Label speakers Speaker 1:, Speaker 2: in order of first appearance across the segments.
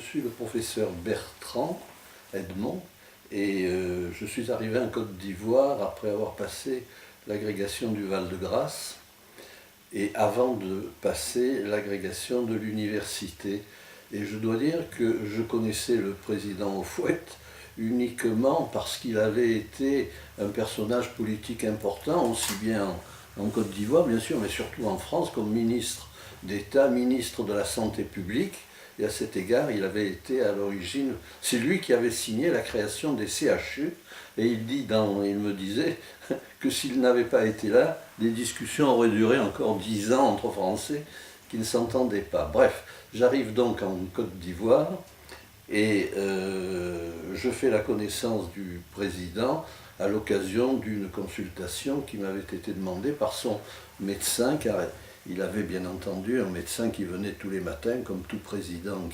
Speaker 1: suis le professeur Bertrand Edmond et je suis arrivé en Côte d'Ivoire après avoir passé l'agrégation du Val-de-Grâce et avant de passer l'agrégation de l'université. Et je dois dire que je connaissais le président Houphouët uniquement parce qu'il avait été un personnage politique important, aussi bien en Côte d'Ivoire bien sûr, mais surtout en France comme ministre d'État, ministre de la Santé publique. Et à cet égard, il avait été à l'origine, c'est lui qui avait signé la création des CHU, et il me disait que s'il n'avait pas été là, les discussions auraient duré encore 10 ans entre Français qui ne s'entendaient pas. Bref, j'arrive donc en Côte d'Ivoire, et je fais la connaissance du président à l'occasion d'une consultation qui m'avait été demandée par son médecin, car il avait bien entendu un médecin qui venait tous les matins, comme tout président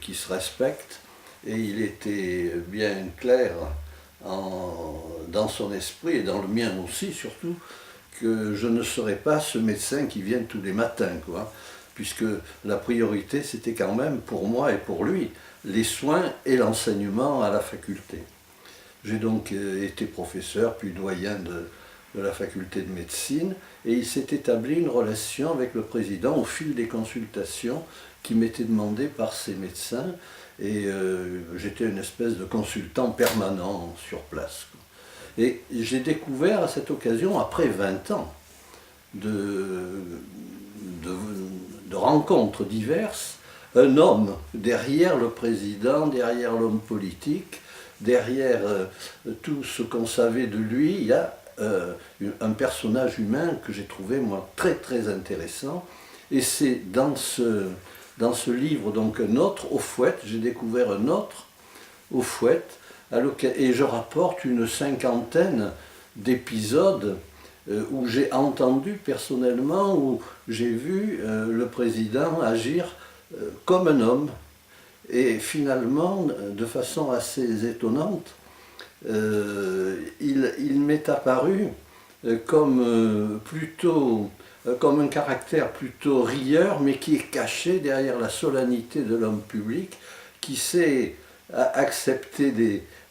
Speaker 1: qui se respecte, et il était bien clair dans son esprit, et dans le mien aussi surtout, que je ne serais pas ce médecin qui vient tous les matins, quoi, puisque la priorité c'était quand même pour moi et pour lui les soins et l'enseignement à la faculté. J'ai donc été professeur puis doyen de la faculté de médecine, et il s'est établi une relation avec le président au fil des consultations qui m'étaient demandées par ces médecins, et j'étais une espèce de consultant permanent sur place. Et j'ai découvert à cette occasion, après 20 ans de rencontres diverses, un homme derrière le président, derrière l'homme politique, derrière tout ce qu'on savait de lui. Il y a un personnage humain que j'ai trouvé moi très très intéressant, et c'est dans ce livre, donc un autre Houphouët, j'ai découvert un autre Houphouët, et je rapporte une 50aine d'épisodes où j'ai entendu personnellement, où j'ai vu le président agir comme un homme, et finalement de façon assez étonnante. Il m'est apparu comme comme un caractère plutôt rieur, mais qui est caché derrière la solennité de l'homme public, qui sait accepter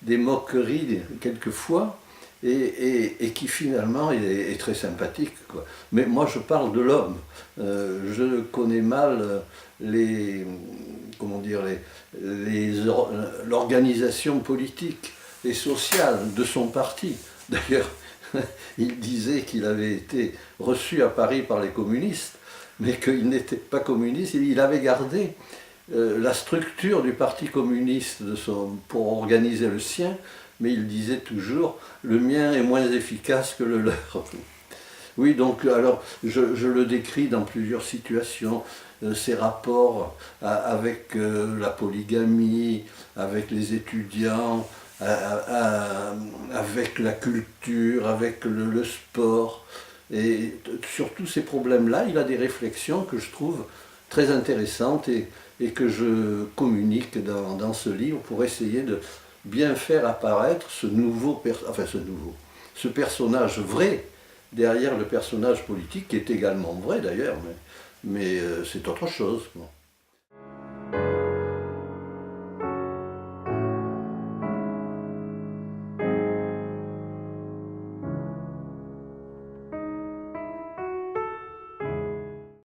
Speaker 1: des moqueries quelquefois, et qui finalement est très sympathique, quoi. Mais moi je parle de l'homme. Je connais mal l'organisation politique et sociale de son parti. D'ailleurs, il disait qu'il avait été reçu à Paris par les communistes, mais qu'il n'était pas communiste. Il avait gardé la structure du parti communiste pour organiser le sien, mais il disait toujours « le mien est moins efficace que le leur ». Oui, donc alors je le décris dans plusieurs situations, ses rapports avec la polygamie, avec les étudiants, avec la culture, avec le sport, et sur tous ces problèmes-là, il a des réflexions que je trouve très intéressantes et que je communique dans ce livre pour essayer de bien faire apparaître ce personnage vrai derrière le personnage politique, qui est également vrai d'ailleurs, mais c'est autre chose, quoi.